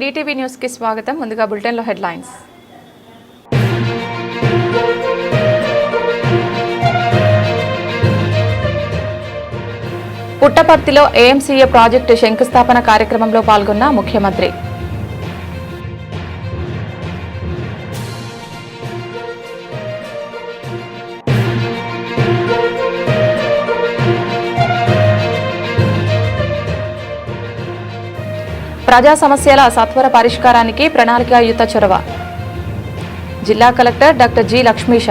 DTV news కి స్వాగతం. ముందుగా బులెటిన్ లో హెడ్లైన్స్. పుట్టపర్తిలో ఏఎంసీఏ ప్రాజెక్టు శంకుస్థాపన కార్యక్రమంలో పాల్గొన్న ముఖ్యమంత్రి. ప్రజా సమస్యల సత్వర పరిష్కారానికి ప్రణాళికాయుత చొరవ. జిల్లా కలెక్టర్ డాక్టర్ జి లక్ష్మీష.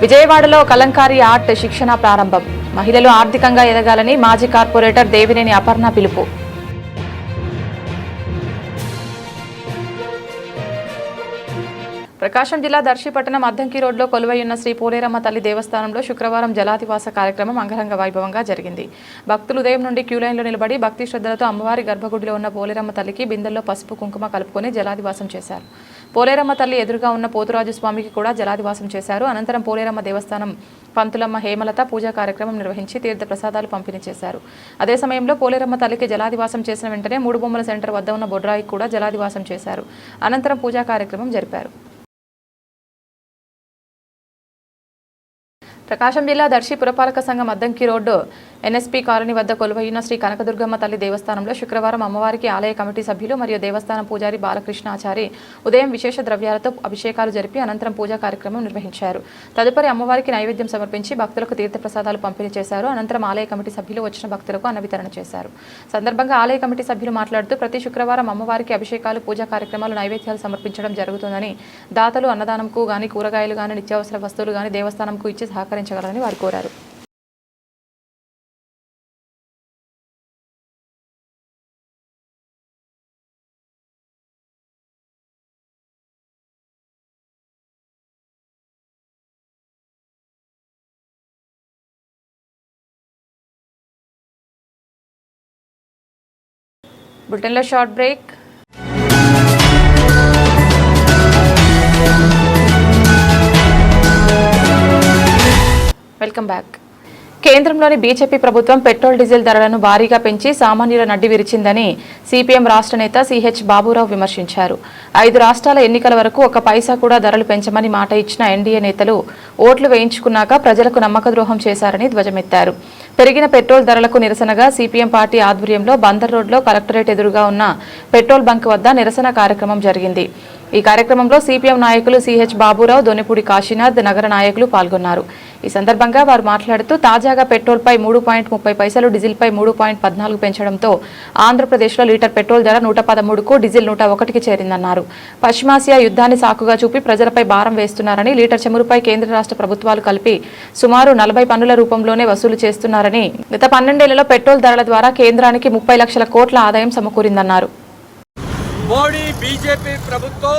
విజయవాడలో కలంకారీ ఆర్ట్ శిక్షణ ప్రారంభం. మహిళలు ఆర్థికంగా ఎదగాలని మాజీ కార్పొరేటర్ దేవినేని అపర్ణ పిలుపు. ప్రకాశం జిల్లా దర్శి పట్టణం అద్దంకి రోడ్లో కొలువైయున్న శ్రీ పోలేరమ్మ తల్లి దేవస్థానంలో శుక్రవారం జలాదివాస కార్యక్రమం అంగరంగ వైభవంగా జరిగింది. భక్తులు ఉదయం నుండి క్యూలైన్లో నిలబడి భక్తి శ్రద్ధలతో అమ్మవారి గర్భగుడిలో ఉన్న పోలేరమ్మ తల్లికి బిందెల్లో పసుపు కుంకుమ కలుపుకొని జలాదివాసం చేశారు. పోలేరమ్మ తల్లి ఎదురుగా ఉన్న పోతురాజు స్వామికి కూడా జలాదివాసం చేశారు. అనంతరం పోలేరమ్మ దేవస్థానం పంతులమ్మ హేమలత పూజా కార్యక్రమం నిర్వహించి తీర్థ ప్రసాదాలు పంపిణీ చేశారు. అదే సమయంలో పోలేరమ్మ తల్లికి జలాదివాసం చేసిన వెంటనే మూడు బొమ్మల సెంటర్ వద్ద ఉన్న బొడ్రాయికి కూడా జలాదివాసం చేశారు. అనంతరం పూజా కార్యక్రమం జరిపారు. ప్రకాశం జిల్లా దర్శి పురపాలక సంఘం అద్దంకి రోడ్డు ఎన్ఎస్పీ కాలనీ వద్ద కొలువైన శ్రీ కనకదుర్గమ్మ తల్లి దేవస్థానంలో శుక్రవారం అమ్మవారికి ఆలయ కమిటీ సభ్యులు మరియు దేవస్థానం పూజారి బాలకృష్ణాచారి ఉదయం విశేష ద్రవ్యాలతో అభిషేకాలు జరిపి అనంతరం పూజా కార్యక్రమం నిర్వహించారు. తదుపరి అమ్మవారికి నైవేద్యం సమర్పించి భక్తులకు తీర్థ ప్రసాదాలు పంపిణీ చేశారు. అనంతరం ఆలయ కమిటీ సభ్యులు వచ్చిన భక్తులకు అన్న వితరణ చేశారు. సందర్భంగా ఆలయ కమిటీ సభ్యులు మాట్లాడుతూ ప్రతి శుక్రవారం అమ్మవారికి అభిషేకాలు పూజా కార్యక్రమాలు నైవేద్యాలు సమర్పించడం జరుగుతుందని, దాతలు అన్నదానంకు గాని కూరగాయలు గాని నిత్యావసర వస్తువులు గాని దేవస్థానంకు ఇచ్చి సహకరించగలరని వారు కోరారు. బులెటిన్లో షార్ట్ బ్రేక్. Welcome back. కేంద్రంలోని బీజేపీ ప్రభుత్వం పెట్రోల్ డీజిల్ ధరలను భారీగా పెంచి సామాన్యుల నడ్డి విరిచిందని సిపిఎం రాష్ట్ర నేత సిహెచ్ బాబురావు విమర్శించారు. 5 రాష్ట్రాల ఎన్నికల వరకు 1 పైసా కూడా ధరలు పెంచమని మాట ఇచ్చిన ఎన్డీఏ నేతలు ఓట్లు వేయించుకున్నాక ప్రజలకు నమ్మకద్రోహం చేశారని ధ్వజమెత్తారు. పెరిగిన పెట్రోల్ ధరలకు నిరసనగా సిపిఎం పార్టీ ఆధ్వర్యంలో బందర్ రోడ్లో కలెక్టరేట్ ఎదురుగా ఉన్న పెట్రోల్ బంక్ వద్ద నిరసన కార్యక్రమం జరిగింది. ఈ కార్యక్రమంలో సిపిఎం నాయకులు సిహెచ్ బాబురావు, దొనిపూడి కాశీనాథ్, నగర నాయకులు పాల్గొన్నారు. ఈ సందర్భంగా వారు మాట్లాడుతూ తాజాగా పెట్రోల్పై 3.30 పైసలు, డీజిల్పై 3.14 పెంచడంతో ఆంధ్రప్రదేశ్లో లీటర్ పెట్రోల్ ధర 113కు, డీజిల్ 101కి చేరిందన్నారు. పశ్చిమాసియా యుద్ధాన్ని సాకుగా చూపి ప్రజలపై భారం వేస్తున్నారని, లీటర్ చమురుపై కేంద్ర రాష్ట్ర ప్రభుత్వాలు కలిపి సుమారు 40 పన్నుల రూపంలోనే వసూలు చేస్తున్నారని, గత 12 ఏళ్లలో పెట్రోల్ ధరల ద్వారా కేంద్రానికి 30 లక్షల కోట్ల ఆదాయం సమకూరిందన్నారు. మోడీ బీజేపీ ప్రభుత్వం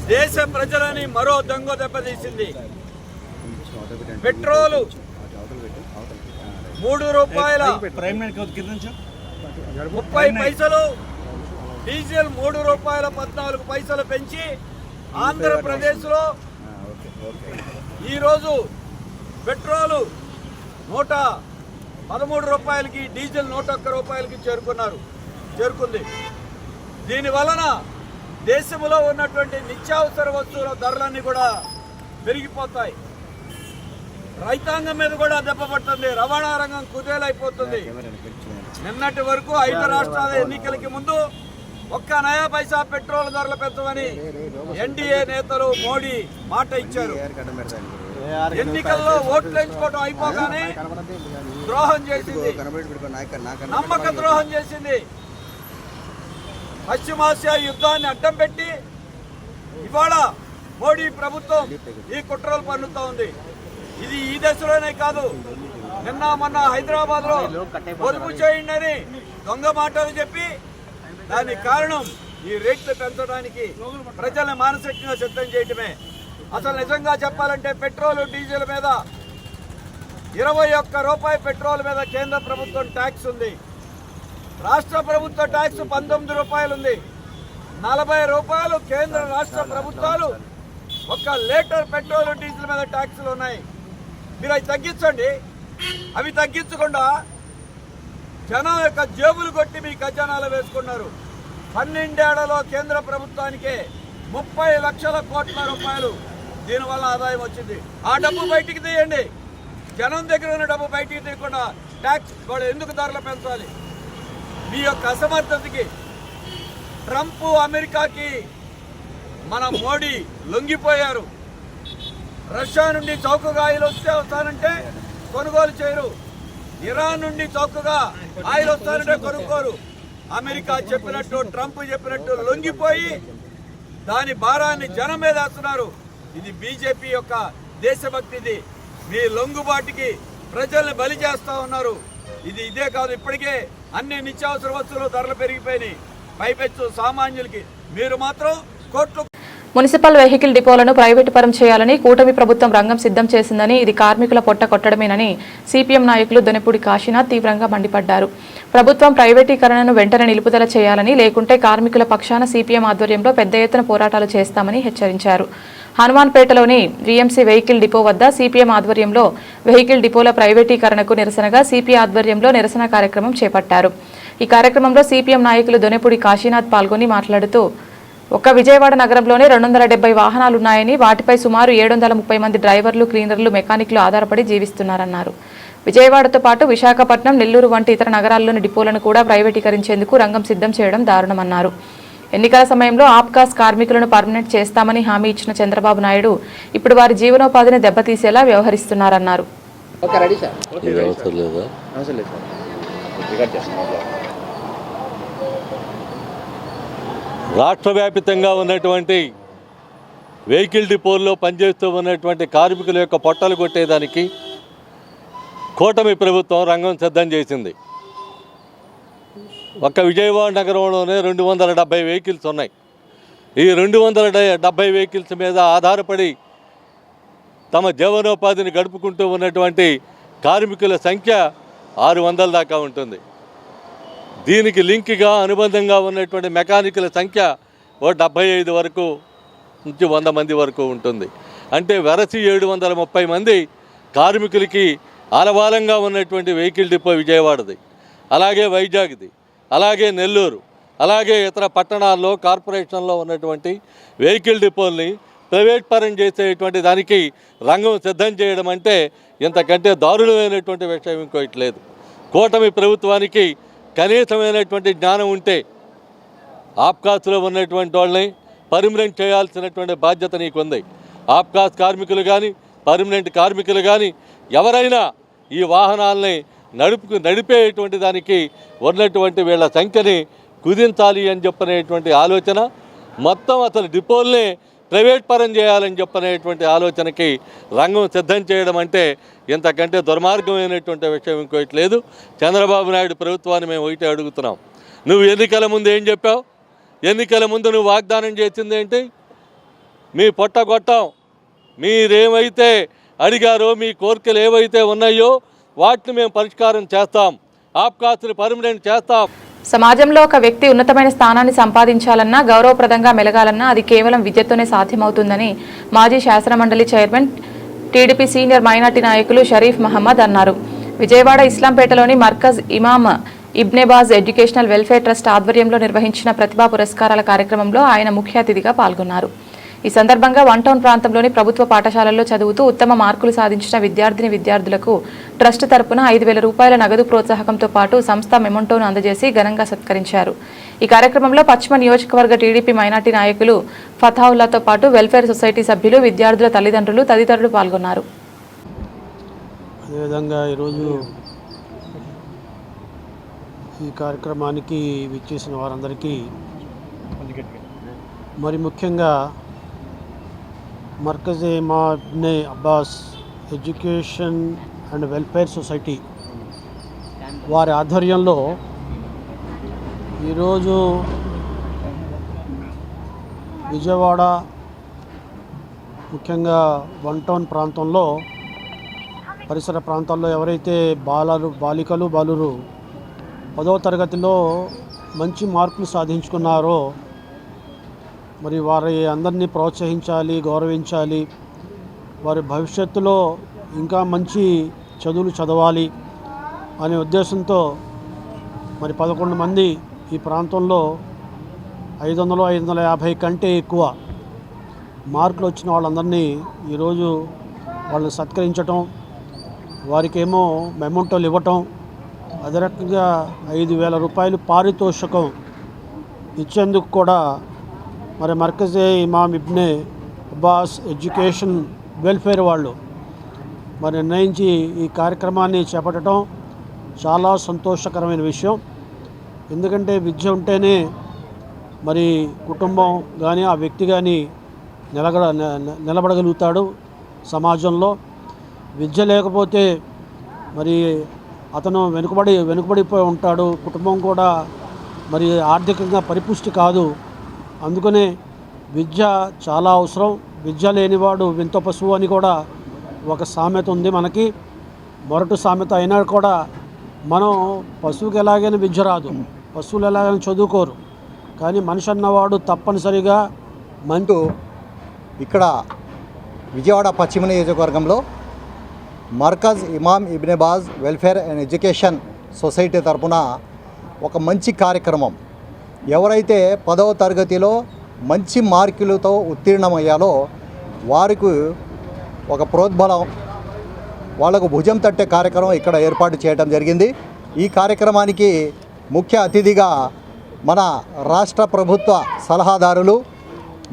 దేశ ప్రజలని మరో దొంగ దెబ్బతీసింది. పెట్రోలు 3 రూపాయల 30 పైసలు, డీజిల్ 3 రూపాయల 14 పైసలు పెంచి ఆంధ్రప్రదేశ్లో ఈరోజు పెట్రోలు 113 రూపాయలకి, డీజిల్ 101 రూపాయలకి చేరుకుంది. దీని వలన దేశంలో ఉన్నటువంటి నిత్యావసర వస్తువుల ధరలన్నీ కూడా పెరిగిపోతాయి. రైతాంగం మీద కూడా దెబ్బ పడుతుంది. రవాణా రంగం కుదేలైపోతుంది. నిన్నటి వరకు 5 రాష్ట్రాల ఎన్నికలకి ముందు 1 నయా పైసా పెట్రోల్ ధరలు పెంచమని ఎన్డీఏ నేతలు మోడీ మాట ఇచ్చారు. ఎన్నికల్లో ఓట్లు ఎంచుకోవడం అయిపోగానే ద్రోహం చేసింది, నమ్మక ద్రోహం చేసింది. పశ్చిమాసియా యుద్ధాన్ని అడ్డం పెట్టి ఇవాళ మోడీ ప్రభుత్వం ఈ కుట్రలు పన్నుతా ఉంది. ఇది ఈ దశలోనే కాదు, నిన్న మొన్న హైదరాబాద్ లో పొదుపు చేయండి అని దొంగ మాటలు చెప్పి దానికి కారణం ఈ రేట్లు పెంచడానికి ప్రజల్ని మానసికంగా సిద్ధం చేయటమే. అసలు నిజంగా చెప్పాలంటే పెట్రోల్, డీజిల్ మీద 21 రూపాయి పెట్రోల్ మీద కేంద్ర ప్రభుత్వం ట్యాక్స్ ఉంది. రాష్ట్ర ప్రభుత్వ ట్యాక్స్ 19 రూపాయలు ఉంది. 40 రూపాయలు కేంద్ర రాష్ట్ర ప్రభుత్వాలు ఒక్క లీటర్ పెట్రోల్ డీజిల్ మీద ట్యాక్సులు ఉన్నాయి. మీరు అవి తగ్గించండి. అవి తగ్గించకుండా జనం యొక్క జేబులు కొట్టి మీ ఖజానాలో వేసుకున్నారు. 12 ఏళ్లలో కేంద్ర ప్రభుత్వానికే 30 లక్షల కోట్ల రూపాయలు దీనివల్ల ఆదాయం వచ్చింది. ఆ డబ్బు బయటికి తీయండి. జనం దగ్గర ఉన్న డబ్బు బయటికి తీయకుండా ట్యాక్స్ వాళ్ళు ఎందుకు ధరలు పెంచాలి? మీ యొక్క అసమర్థతకి ట్రంప్, అమెరికాకి మన మోడీ లొంగిపోయారు. రష్యా నుండి చౌకగా ఆయిల్ వస్తానంటే కొనుగోలు చేయరు. ఇరాన్ నుండి చౌకగా ఆయిల్ వస్తానంటే కొనుక్కోరు. అమెరికా చెప్పినట్టు, ట్రంప్ చెప్పినట్టు లొంగిపోయి దాని భారాన్ని జనం మీద వేస్తున్నారు. ఇది బీజేపీ యొక్క దేశభక్తిది. మీ లొంగుబాటుకి ప్రజల్ని బలి చేస్తా ఉన్నారు. ఇదే కాదు, ఇప్పటికే అన్ని నిత్యావసర వస్తువులు ధరలు పెరిగిపోయినాయి. పైపెచ్చు సామాన్యులకి మీరు మాత్రం కోట్లు. మున్సిపల్ వెహికల్ డిపోలను ప్రైవేటు పరం చేయాలని కూటమి ప్రభుత్వం రంగం సిద్ధం చేసిందని, ఇది కార్మికుల పొట్ట కొట్టడమేనని సిపిఎం నాయకులు దొనెపూడి కాశీనాథ్ తీవ్రంగా మండిపడ్డారు. ప్రభుత్వం ప్రైవేటీకరణను వెంటనే నిలుపుదల చేయాలని, లేకుంటే కార్మికుల పక్షాన సిపిఎం ఆధ్వర్యంలో పెద్ద ఎత్తున పోరాటాలు చేస్తామని హెచ్చరించారు. హనుమాన్పేటలోని వీఎంసీ వెహికల్ డిపో వద్ద సిపిఎం ఆధ్వర్యంలో వెహికల్ డిపోల ప్రైవేటీకరణకు నిరసనగా సిపి ఆధ్వర్యంలో నిరసన కార్యక్రమం చేపట్టారు. ఈ కార్యక్రమంలో సిపిఎం నాయకులు దొనెపూడి కాశీనాథ్ పాల్గొని మాట్లాడుతూ, ఒక్క విజయవాడ నగరంలోనే 270 వాహనాలున్నాయని, వాటిపై సుమారు 730 మంది డ్రైవర్లు, క్లీనర్లు, మెకానిక్లు ఆధారపడి జీవిస్తున్నారన్నారు. విజయవాడతో పాటు విశాఖపట్నం, నెల్లూరు వంటి ఇతర నగరాల్లోని డిపోలను కూడా ప్రైవేటీకరించేందుకు రంగం సిద్ధం చేయడం దారుణమన్నారు. ఎన్నికల సమయంలో ఆప్కాస్ కార్మికులను పర్మనెంట్ చేస్తామని హామీ ఇచ్చిన చంద్రబాబు నాయుడు ఇప్పుడు వారి జీవనోపాధిని దెబ్బతీసేలా వ్యవహరిస్తున్నారన్నారు. రాష్ట్ర వ్యాప్తంగా ఉన్నటువంటి వెహికల్ డిపోల్లో పనిచేస్తూ ఉన్నటువంటి కార్మికుల యొక్క పొట్టలు కొట్టేదానికి కూటమి ప్రభుత్వం రంగం సిద్ధం చేసింది. ఒక్క విజయవాడ నగరంలోనే 270 వెహికల్స్ ఉన్నాయి. ఈ 270 వెహికల్స్ మీద ఆధారపడి తమ జీవనోపాధిని గడుపుకుంటూ ఉన్నటువంటి కార్మికుల సంఖ్య 600 దాకా ఉంటుంది. దీనికి లింక్గా అనుబంధంగా ఉన్నటువంటి మెకానికుల సంఖ్య 75 వరకు నుంచి 100 మంది వరకు ఉంటుంది. అంటే వెరసి 730 మంది కార్మికులకి ఆలవాలంగా ఉన్నటువంటి వెహికల్ డిపో విజయవాడది, అలాగే వైజాగ్ది, అలాగే నెల్లూరు, అలాగే ఇతర పట్టణాల్లో కార్పొరేషన్లో ఉన్నటువంటి వెహికల్ డిపోల్ని ప్రైవేట్ పరం చేసేటువంటి దానికి రంగం సిద్ధం చేయడం అంటే ఇంతకంటే దారుణమైనటువంటి విషయం ఇంకోటి లేదు. కూటమి ప్రభుత్వానికి కనీసమైనటువంటి జ్ఞానం ఉంటే ఆప్కాస్లో ఉన్నటువంటి వాళ్ళని పర్మనెంట్ చేయాల్సినటువంటి బాధ్యత నీకుంది. ఆప్కాస్ కార్మికులు కానీ, పర్మనెంట్ కార్మికులు కానీ ఎవరైనా ఈ వాహనాలని నడిపేటువంటి దానికి ఉన్నటువంటి వీళ్ళ సంఖ్యని కుదించాలి అని చెప్పనేటువంటి ఆలోచన, మొత్తం అసలు డిపోల్ని ప్రైవేట్ పరం చేయాలని చెప్పనేటువంటి ఆలోచనకి రంగం సిద్ధం చేయడం అంటే ఇంతకంటే దుర్మార్గమైనటువంటి విషయం ఇంకోటి లేదు. చంద్రబాబు నాయుడు ప్రభుత్వాన్ని మేము ఒకటే అడుగుతున్నాం. నువ్వు ఎన్నికల ముందు ఏం చెప్పావు? ఎన్నికల ముందు నువ్వు వాగ్దానం చేసింది ఏంటి? మీ పొట్ట కొట్టాం, మీరేమైతే అడిగారో, మీ కోరికలు ఏవైతే ఉన్నాయో వాటిని మేము పరిష్కారం చేస్తాం, ఆప్కాస్ని పర్మనెంట్ చేస్తాం. సమాజంలో ఒక వ్యక్తి ఉన్నతమైన స్థానాన్ని సంపాదించాలన్నా, గౌరవప్రదంగా మెలగాలన్నా అది కేవలం విద్యతోనే సాధ్యమవుతుందని మాజీ శాసనమండలి చైర్మన్, టీడీపీ సీనియర్ మైనార్టీ నాయకులు షరీఫ్ మహమ్మద్ అన్నారు. విజయవాడ ఇస్లాంపేటలోని మర్కజ్ ఇమామ్ ఇబ్నెబాజ్ ఎడ్యుకేషనల్ వెల్ఫేర్ ట్రస్ట్ ఆధ్వర్యంలో నిర్వహించిన ప్రతిభా పురస్కారాల కార్యక్రమంలో ఆయన ముఖ్య అతిథిగా పాల్గొన్నారు. ఈ సందర్భంగా వన్ టౌన్ ప్రాంతంలోని ప్రభుత్వ పాఠశాలల్లో చదువుతూ ఉత్తమ మార్కులు సాధించిన విద్యార్థులకు ట్రస్ట్ తరపున 5,000 రూపాయల నగదు ప్రోత్సాహకంతో పాటు సంస్థ మెమోంటోను అందజేసి ఘనంగా సత్కరించారు. ఈ కార్యక్రమంలో పశ్చిమ నియోజకవర్గ టీడీపీ మైనార్టీ నాయకులు ఫతావుల్లాతో పాటు వెల్ఫేర్ సొసైటీ సభ్యులు, విద్యార్థుల తల్లిదండ్రులు తదితరులు పాల్గొన్నారు. అదేవిధంగా ఈరోజు ఈ కార్యక్రమానికి విచ్చేసిన వారందరికీ, మరి ముఖ్యంగా Markaz Imam Ibne Abbas education and welfare society వారి ఆధ్వర్యంలో ఈరోజు విజయవాడ ముఖ్యంగా వన్ టౌన్ ప్రాంతంలో, పరిసర ప్రాంతాల్లో ఎవరైతే బాలికలు బాలురు 10వ తరగతిలో మంచి మార్కులు సాధించుకున్నారో మరి వారి అందరినీ ప్రోత్సహించాలి, గౌరవించాలి. వారి భవిష్యత్తులో ఇంకా మంచి చదువులు చదవాలి అనే ఉద్దేశంతో మరి 11 మంది ఈ ప్రాంతంలో 500-550 కంటే ఎక్కువ మార్కులు వచ్చిన వాళ్ళందరినీ ఈరోజు వాళ్ళని సత్కరించటం, వారికేమో మెమోంటోలు ఇవ్వటం, అదే రకంగా 5,000 రూపాయలు పారితోషికం ఇచ్చేందుకు కూడా మరి మర్కజే ఇమాం ఇబ్నే అబ్బాస్ ఎడ్యుకేషన్ వెల్ఫేర్ వాళ్ళు మరి నిర్ణయించి ఈ కార్యక్రమాన్ని చేపట్టడం చాలా సంతోషకరమైన విషయం. ఎందుకంటే విద్య ఉంటేనే మరి కుటుంబం కానీ ఆ వ్యక్తి కానీ నిలబడగలుగుతాడు సమాజంలో. విద్య లేకపోతే మరి అతను వెనుకబడిపోయి ఉంటాడు. కుటుంబం కూడా మరి ఆర్థికంగా పరిపుష్టి కాదు. అందుకనే విద్య చాలా అవసరం. విద్య లేనివాడు వింత పశువు అని కూడా ఒక సామెత ఉంది మనకి. మొరటు సామెత అయినా కూడా మనం పశువుకి ఎలాగైనా విద్య రాదు, పశువులు ఎలాగైనా చదువుకోరు. కానీ మనిషి అన్నవాడు తప్పనిసరిగా మంటూ ఇక్కడ విజయవాడ పశ్చిమ నియోజకవర్గంలో మర్కజ్ ఇమాం Ibne Baaz welfare and education society తరపున ఒక మంచి కార్యక్రమం. ఎవరైతే 10వ తరగతిలో మంచి మార్కులతో ఉత్తీర్ణమయ్యాలో వారికి ఒక ప్రోద్బలం, వాళ్లకు భుజం తట్టే కార్యక్రమం ఇక్కడ ఏర్పాటు చేయడం జరిగింది. ఈ కార్యక్రమానికి ముఖ్య అతిథిగా మన రాష్ట్ర ప్రభుత్వ సలహాదారులు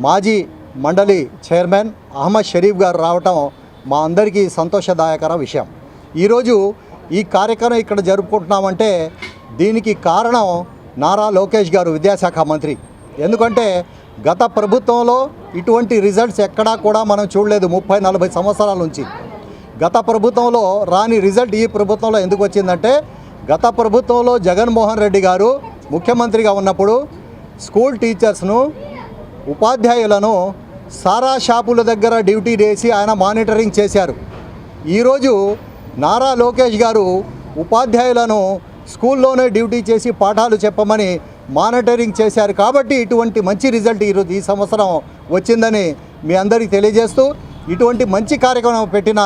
మాజీ మండలి చైర్మన్ అహ్మద్ షరీఫ్ గారు రావటం మా అందరికీ సంతోషదాయకర విషయం. ఈరోజు ఈ కార్యక్రమం ఇక్కడ జరుపుకుంటున్నామంటే దీనికి కారణం నారా లోకేష్ గారు, విద్యాశాఖ మంత్రి. ఎందుకంటే గత ప్రభుత్వంలో ఇటువంటి రిజల్ట్స్ ఎక్కడా కూడా మనం చూడలేదు. 30-40 సంవత్సరాల నుంచి గత ప్రభుత్వంలో రాని రిజల్ట్ ఈ ప్రభుత్వంలో ఎందుకు వచ్చిందంటే, గత ప్రభుత్వంలో జగన్మోహన్ రెడ్డి గారు ముఖ్యమంత్రిగా ఉన్నప్పుడు స్కూల్ టీచర్స్ను, ఉపాధ్యాయులను సారా షాపుల దగ్గర డ్యూటీ చేసి ఆయన మానిటరింగ్ చేశారు. ఈరోజు నారా లోకేష్ గారు ఉపాధ్యాయులను స్కూల్లోనే డ్యూటీ చేసి పాఠాలు చెప్పమని మానిటరింగ్ చేశారు. కాబట్టి ఇటువంటి మంచి రిజల్ట్ ఈ సంవత్సరం వచ్చిందని మీ అందరికీ తెలియజేస్తూ, ఇటువంటి మంచి కార్యక్రమం పెట్టిన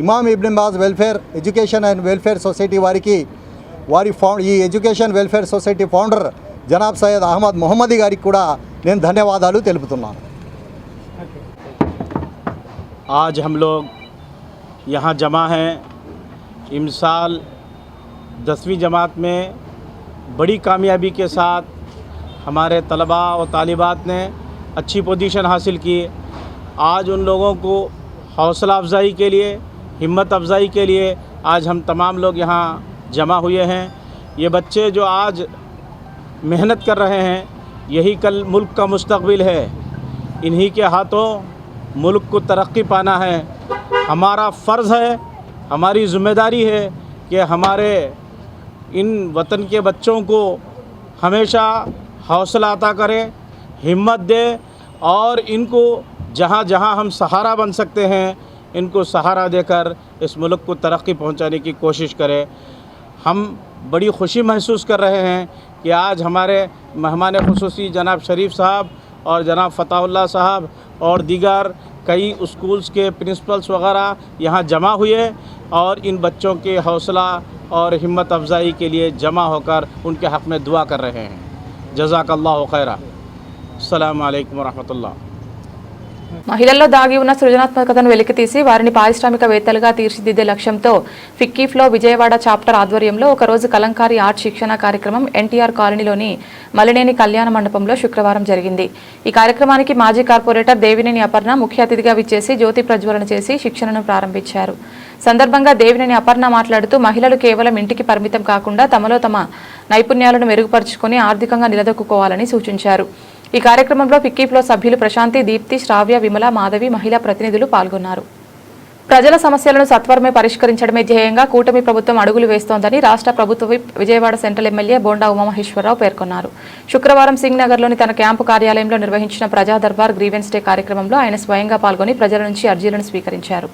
Imam Ibne Baaz welfare education and welfare society వారికి, ఈ ఎడ్యుకేషన్ వెల్ఫేర్ సొసైటీ ఫౌండర్ జనాబ్ సయ్యద్ అహ్మద్ మొహమ్మదీ గారికి కూడా నేను ధన్యవాదాలు తెలుపుతున్నాను. आज हम लोग यहाँ जमा हैं इमसाल 10वीं जमात में बड़ी कामयाबी के साथ हमारे तलबा और तालिबात ने अच्छी पोजीशन हासिल की। आज उन लोगों को हौसला अफजाई के लिए, हिम्मत अफजाई के लिए आज हम तमाम लोग यहाँ जमा हुए हैं। ये बच्चे जो आज मेहनत कर रहे हैं, यही कल मुल्क का मुस्तकबिल है। इन्हीं के हाथों मुल्क को तरक्की पाना है। हमारा फ़र्ज़ है, हमारी ज़िम्मेदारी है कि हमारे इन वतन के बच्चों को हमेशा हौसला अता करें, हिम्मत दें और इनको जहाँ जहाँ हम सहारा बन सकते हैं इनको सहारा देकर इस मुल्क को तरक्की पहुँचाने की कोशिश करें। हम बड़ी खुशी महसूस कर रहे हैं कि आज हमारे मेहमान ख़ुसूसी जनाब शरीफ साहब और जनाब फ़ताहुल्लाह साहब और दीगर कई स्कूल्स के प्रिंसिपल्स वगैरह यहाँ जमा हुए और इन बच्चों के हौसला और हिम्मत अफजाई के लिए जमा होकर उनके हक़ में दुआ कर रहे हैं। जज़ाकल्लाहु खैरा। अस्सलामु अलैकुम वरहमतुल्लाह। మహిళల్లో దాగి ఉన్న సృజనాత్మకతను వెలికితీసి వారిని పారిశ్రామికవేత్తలుగా తీర్చిదిద్దే లక్ష్యంతో ఫిక్కీఫ్లో విజయవాడ చాప్టర్ ఆధ్వర్యంలో ఒకరోజు కలంకారీ ఆర్ట్ శిక్షణ కార్యక్రమం ఎన్టీఆర్ కాలనీలోని మలినేని కళ్యాణ మండపంలో శుక్రవారం జరిగింది. ఈ కార్యక్రమానికి మాజీ కార్పొరేటర్ దేవినేని అపర్ణ ముఖ్య అతిథిగా విచ్చేసి జ్యోతి ప్రజ్వలన చేసి శిక్షణను ప్రారంభించారు. సందర్భంగా దేవినేని అపర్ణ మాట్లాడుతూ మహిళలు కేవలం ఇంటికి పరిమితం కాకుండా తమలో తమ నైపుణ్యాలను మెరుగుపరుచుకొని ఆర్థికంగా నిలదొక్కుకోవాలని సూచించారు. ఈ కార్యక్రమంలో ఫిక్కీఫ్లో సభ్యులు ప్రశాంతి, దీప్తి, శ్రావ్య, విమల, మాధవి, మహిళా ప్రతినిధులు పాల్గొన్నారు. ప్రజల సమస్యలను సత్వరమే పరిష్కరించడమే ధ్యేయంగా కూటమి ప్రభుత్వం అడుగులు వేస్తోందని రాష్ట్ర ప్రభుత్వ whip Vijayawada central MLA Bonda Umamaheswararao పేర్కొన్నారు. శుక్రవారం సింగ్ నగర్లోని తన క్యాంపు కార్యాలయంలో నిర్వహించిన ప్రజా దర్బార్ గ్రీవెన్స్ డే కార్యక్రమంలో ఆయన స్వయంగా పాల్గొని ప్రజల నుంచి అర్జీలను స్వీకరించారు.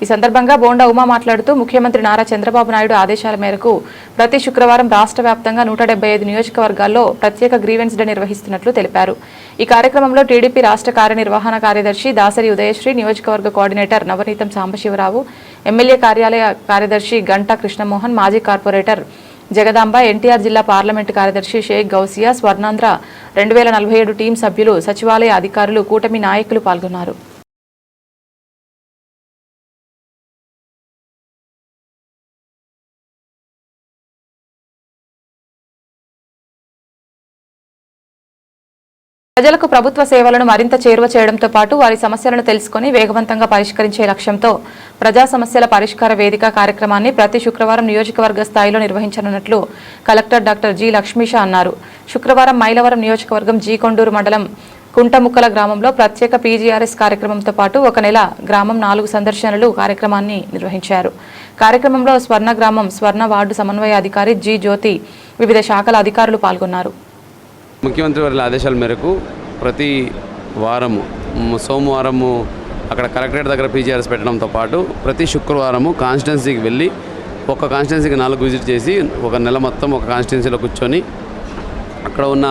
ఈ సందర్భంగా బోండా ఉమా మాట్లాడుతూ ముఖ్యమంత్రి నారా చంద్రబాబు నాయుడు ఆదేశాల మేరకు ప్రతి శుక్రవారం రాష్ట్ర వ్యాప్తంగా 175 నియోజకవర్గాల్లో ప్రత్యేక గ్రీవెన్స్ డే నిర్వహిస్తున్నట్లు తెలిపారు. ఈ కార్యక్రమంలో టీడీపీ రాష్ట్ర కార్యనిర్వహణ కార్యదర్శి దాసరి ఉదయశ్రీ, నియోజకవర్గ కోఆర్డినేటర్ నవనీతం సాంబశివరావు, ఎమ్మెల్యే కార్యాలయ కార్యదర్శి గంటా కృష్ణమోహన్, మాజీ కార్పొరేటర్ జగదాంబ, ఎన్టీఆర్ జిల్లా పార్లమెంటు కార్యదర్శి షేక్ గౌసియా, స్వర్ణాంధ్ర 2047 టీం సభ్యులు, సచివాలయ అధికారులు, కూటమి నాయకులు పాల్గొన్నారు. ప్రజలకు ప్రభుత్వ సేవలను మరింత చేరువ చేయడంతో పాటు వారి సమస్యలను తెలుసుకుని వేగవంతంగా పరిష్కరించే లక్ష్యంతో ప్రజా సమస్యల పరిష్కార వేదిక కార్యక్రమాన్ని ప్రతి శుక్రవారం నియోజకవర్గ స్థాయిలో నిర్వహించనున్నట్లు కలెక్టర్ డాక్టర్ జి లక్ష్మీష అన్నారు. శుక్రవారం మైలవరం నియోజకవర్గం జి కొండూరు మండలం కుంటముక్కల గ్రామంలో ప్రత్యేక పీజీఆర్ఎస్ కార్యక్రమంతో పాటు ఒక నెల గ్రామం 4 సందర్శనలు కార్యక్రమాన్ని నిర్వహించారు. కార్యక్రమంలో స్వర్ణ గ్రామం స్వర్ణ వార్డు సమన్వయ అధికారి జి జ్యోతి, వివిధ శాఖల అధికారులు పాల్గొన్నారు. ముఖ్యమంత్రి వారి ఆదేశాల మేరకు ప్రతి వారము సోమవారము అక్కడ కలెక్టరేట్ దగ్గర పీజీఆర్ఎస్ పెట్టడంతో పాటు ప్రతి శుక్రవారము కాన్స్టిట్యున్సీకి వెళ్ళి ఒక కాన్స్టిట్యున్సీకి 4 విజిట్ చేసి ఒక నెల మొత్తం ఒక కాన్స్టిట్యున్సీలో కూర్చొని అక్కడ ఉన్న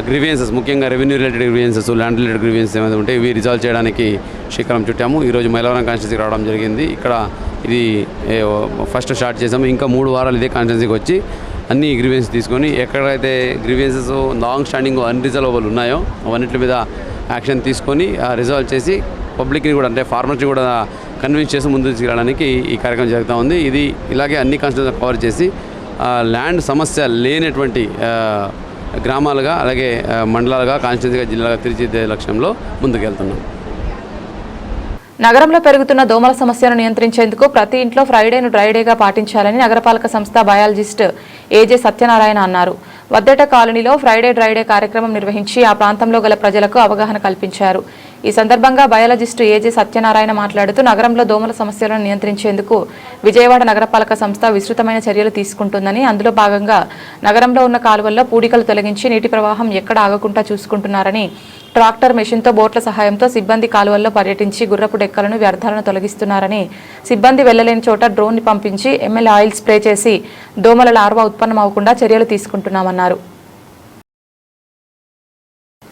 గ్రీవియన్సెస్, ముఖ్యంగా revenue related grievances, land related grievances ఏమైనా ఉంటే ఇవి రిజాల్వ్ చేయడానికి శ్రీకారం చుట్టాము. ఈరోజు మైలవరం కాన్స్టిట్యున్సీకి రావడం జరిగింది. ఇక్కడ ఇది ఫస్ట్ స్టార్ట్ చేసాము. ఇంకా 3 వారాలు ఇదే కాన్స్టిట్యున్సీకి వచ్చి అన్ని గ్రీవియన్స్ తీసుకొని ఎక్కడైతే గ్రీవియన్సెస్ లాంగ్ స్టాండింగ్ అన్రిజర్వబుల్ ఉన్నాయో అవన్నిటి మీద యాక్షన్ తీసుకొని రిజాల్వ్ చేసి పబ్లిక్ని కూడా అంటే ఫార్మర్స్ని కూడా కన్విన్స్ చేసి ముందుకు తీసుకెళ్ళడానికి ఈ కార్యక్రమం జరుగుతూ ఉంది. ఇది ఇలాగే అన్ని కాన్స్టిట్యూన్సీ కవర్ చేసి ల్యాండ్ సమస్య లేనటువంటి గ్రామాలుగా అలాగే మండలాలుగా కాన్స్టిట్యూన్సీగా జిల్లాగా తీర్చిదిద్దే లక్ష్యంలో ముందుకెళ్తున్నాం. నగరంలో పెరుగుతున్న దోమల సమస్యను నియంత్రించేందుకు ప్రతి ఇంట్లో ఫ్రైడేను డ్రైడేగా పాటించాలని నగరపాలక సంస్థ బయాలజిస్ట్ ఏజే సత్యనారాయణ అన్నారు. వద్దెట కాలనీలో ఫ్రైడే డ్రైడే కార్యక్రమం నిర్వహించి ఆ ప్రాంతంలో గల ప్రజలకు అవగాహన కల్పించారు. ఈ సందర్భంగా బయాలజిస్టు ఏజే సత్యనారాయణ మాట్లాడుతూ నగరంలో దోమల సమస్యలను నియంత్రించేందుకు విజయవాడ నగరపాలక సంస్థ విస్తృతమైన చర్యలు తీసుకుంటుందని, అందులో భాగంగా నగరంలో ఉన్న కాలువల్లో పూడికలు తొలగించి నీటి ప్రవాహం ఎక్కడ ఆగకుండా చూసుకుంటున్నారని, ట్రాక్టర్ మెషిన్తో బోట్ల సహాయంతో సిబ్బంది కాలువల్లో పర్యటించి గుర్రపు డెక్కలను వ్యర్థాలను తొలగిస్తున్నారని, సిబ్బంది వెళ్లలేని చోట డ్రోన్ని పంపించి ఎంఎల్ ఆయిల్ స్ప్రే చేసి దోమల లార్వా ఉత్పన్నమవకుండా చర్యలు తీసుకుంటున్నామన్నారు.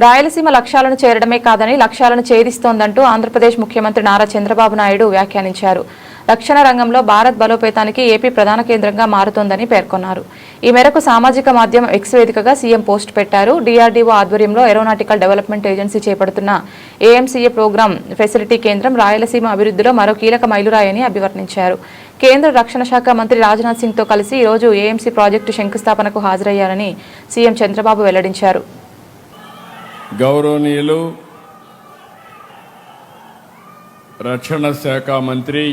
రాయలసీమ లక్ష్యాలను చేరడమే కాదని లక్ష్యాలను ఛేదిస్తోందంటూ ఆంధ్రప్రదేశ్ ముఖ్యమంత్రి నారా చంద్రబాబు నాయుడు వ్యాఖ్యానించారు. రక్షణ రంగంలో భారత్ బలోపేతానికి ఏపీ ప్రధాన కేంద్రంగా మారుతోందని పేర్కొన్నారు. ఈ మేరకు సామాజిక మాధ్యమం ఎక్స్ వేదికగా సీఎం పోస్ట్ పెట్టారు. డీఆర్డీఓ ఆధ్వర్యంలో ఏరోనాటికల్ డెవలప్మెంట్ ఏజెన్సీ చేపడుతున్న ఏఎంసీఏ ప్రోగ్రాం ఫెసిలిటీ కేంద్రం రాయలసీమ అభివృద్ధిలో మరో కీలక మైలురాయని అభివర్ణించారు. కేంద్ర రక్షణ శాఖ మంత్రి రాజ్నాథ్ సింగ్తో కలిసి ఈరోజు ఏఎంసీ ప్రాజెక్టు శంకుస్థాపనకు హాజరయ్యారని సీఎం చంద్రబాబు వెల్లడించారు. గౌరవనీయులు రక్షణ శాఖ మంత్రి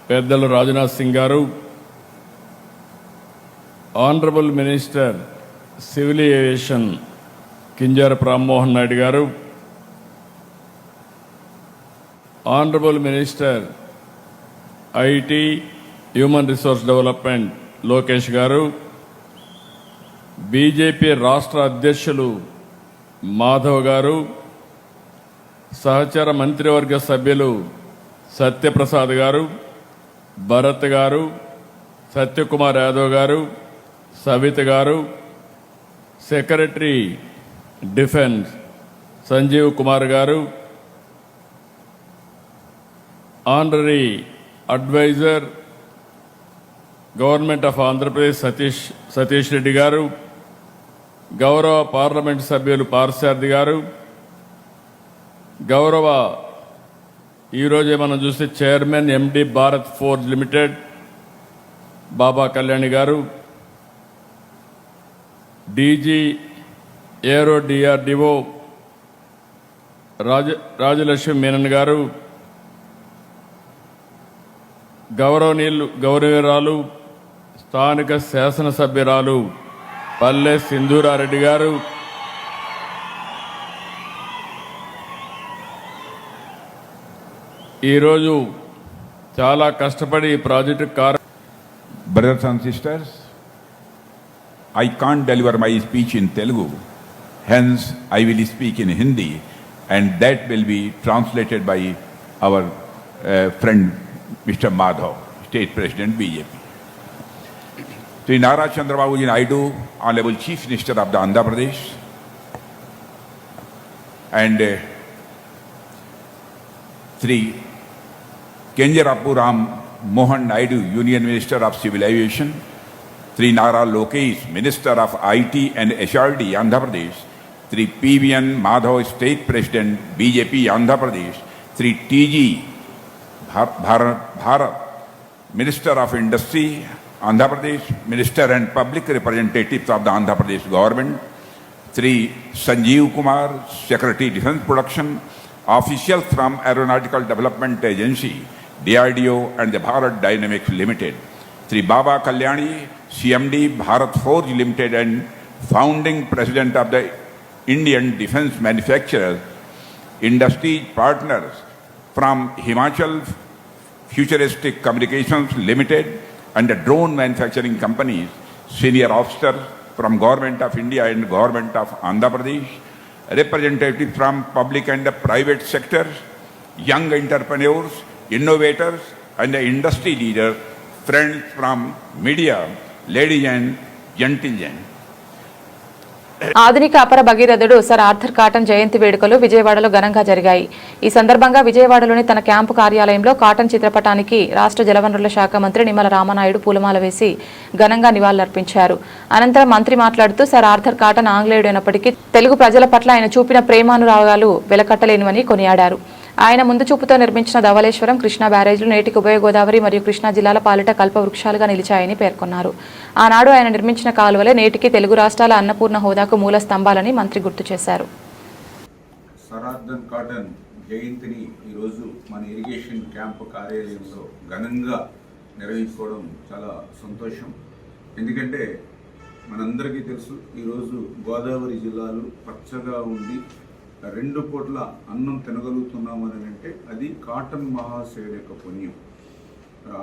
పెద్దలు రాజ్నాథ్ సింగ్ గారు, honourable minister civil aviation Kinjarapu Rammohan Naidu గారు, honourable minister IT human resource development Lokesh గారు, బీజేపీ రాష్ట్ర అధ్యక్షులు మాధవ్ గారు, సహచర మంత్రివర్గ సభ్యులు సత్యప్రసాద్ గారు, భరత్ గారు, సత్యకుమార్ యాదవ్ గారు, సవిత గారు, సెక్రటరీ డిఫెన్స్ సంజీవ్ కుమార్ గారు, honorary advisor government of Andhra Pradesh Satish Reddy గారు, గౌరవ పార్లమెంట్ సభ్యులు పార్సారథి గారు, గౌరవ ఈరోజే మనం చూస్తే chairman MD Bharat Forge Limited Baba Kalyani గారు, DG aero DRDO Rajalakshmi Menon గారు, గౌరవనీయురాలు స్థానిక శాసనసభ్యురాలు పల్లె సింధూరారెడ్డి గారు, ఈరోజు చాలా కష్టపడి ఈ project Brothers and sisters, I can't deliver my speech in Telugu, hence I will speak in Hindi and that will be translated by our friend Mr. Madhav, State President BJP. Sri Nara Chandrababu Ji Naidu, Honorable Chief Minister of the Andhra Pradesh, and Sri Kenjarapu Ram Mohan Naidu, Union Minister of Civil Aviation, Sri Nara Lokesh, Minister of IT and HRD, Andhra Pradesh, Sri PVN Madhav, State President, BJP, Andhra Pradesh, Sri TG Bharat, Minister of Industry, Andhra Pradesh, Minister and Public Representatives of the Andhra Pradesh Government, Sri Sanjeev Kumar, Secretary Defence Production, officials from Aeronautical Development Agency, DRDO and the Bharat Dynamics Limited, Sri Baba Kalyani, CMD Bharat Forge Limited and founding President of the Indian Defence Manufacturers, industry partners from Himachal Futuristic Communications Limited and the drone manufacturing companies, senior officers from Government of India and Government of Andhra Pradesh, representatives from public and the private sectors, young entrepreneurs, innovators and the industry leaders, friends from media, ladies and gentlemen. ఆధునిక అపర భగీరథుడు sir Arthur cotton జయంతి వేడుకలు విజయవాడలో ఘనంగా జరిగాయి. ఈ సందర్భంగా విజయవాడలోని తన క్యాంపు కార్యాలయంలో కాటన్ చిత్రపటానికి రాష్ట్ర జలవనరుల శాఖ మంత్రి నిమ్మల రామనాయుడు పూలమాల వేసి ఘనంగా నివాళులర్పించారు. అనంతరం మంత్రి మాట్లాడుతూ సర్ ఆర్థర్ కాటన్ ఆంగ్లేయుడైనప్పటికీ తెలుగు ప్రజల పట్ల ఆయన చూపిన ప్రేమానురాగాలు వెలకట్టలేనివని కొనియాడారు. ఆయన ముందు చూపుతో నిర్మించిన ధవళేశ్వరం, కృష్ణా బ్యారేజ్లు నేటికి ఉభయ గోదావరి మరియు కృష్ణా జిల్లాల పాలిట కల్పవృక్షాలుగా నిలిచాయని పేర్కొన్నారు. ఆనాడు ఆయన నిర్మించిన కాలువలే నేటికి తెలుగు రాష్ట్రాల అన్నపూర్ణ హోదాకు మూల స్తంభాలని మంత్రి గుర్తు చేశారు. సర్ ఆర్థర్ కాటన్ జయంతిని ఈరోజు మన ఇరిగేషన్ క్యాంపు కార్యాలయంలో ఘనంగా నిర్వహించుకోవడం చాలా సంతోషం. ఎందుకంటే మనందరికీ తెలుసు, ఈరోజు గోదావరి జిల్లాలు పచ్చగా ఉండి 2 పూట్ల అన్నం తినగలుగుతున్నామని అంటే అది కాటన్ మహాశయుడు యొక్క పుణ్యం.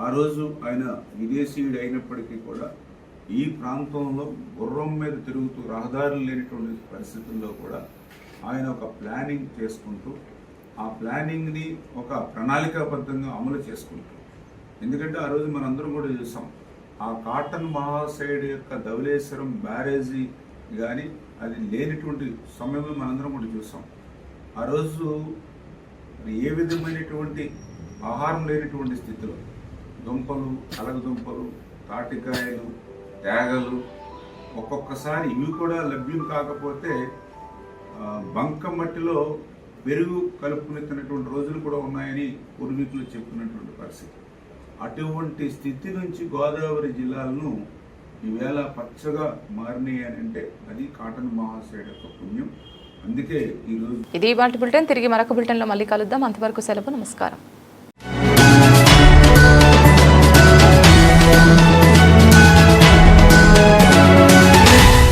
ఆ రోజు ఆయన విదేశీయుడు అయినప్పటికీ కూడా ఈ ప్రాంతంలో గుర్రం మీద తిరుగుతూ రహదారులు లేనటువంటి పరిస్థితుల్లో కూడా ఆయన ఒక ప్లానింగ్ చేసుకుంటూ ఆ ప్లానింగ్ని ఒక ప్రణాళికాబద్ధంగా అమలు చేసుకుంటూ, ఎందుకంటే ఆ రోజు మనందరం కూడా చూసాం, ఆ కాటన్ మహాశయుడు యొక్క ధవళేశ్వరం బ్యారేజీ కానీ అది లేనటువంటి సమయంలో మనందరం కూడా చూసాం. ఆ రోజు ఏ విధమైనటువంటి ఆహారం లేనటువంటి స్థితిలో దుంపలు, అలగదుంపలు, తాటికాయలు, తేగలు, ఒక్కొక్కసారి ఇవి కూడా లభ్యం కాకపోతే బంక మట్టిలో పెరుగు కలుపుకునేటువంటి రోజులు కూడా ఉన్నాయని పూర్వీకులు చెప్పినటువంటి పరిస్థితి. అటువంటి స్థితి నుంచి గోదావరి జిల్లాలను ఈవేళ పచ్చగా మారినాయి అని అంటే అది కాటన్ మహాశయుడు యొక్క పుణ్యం. అందుకే ఈరోజు ఇది ఇవాల్టి బులెటిన్. తిరిగి మరొక బులెటిన్లో మళ్ళీ కలుద్దాం. అంతవరకు సెలవు. నమస్కారం.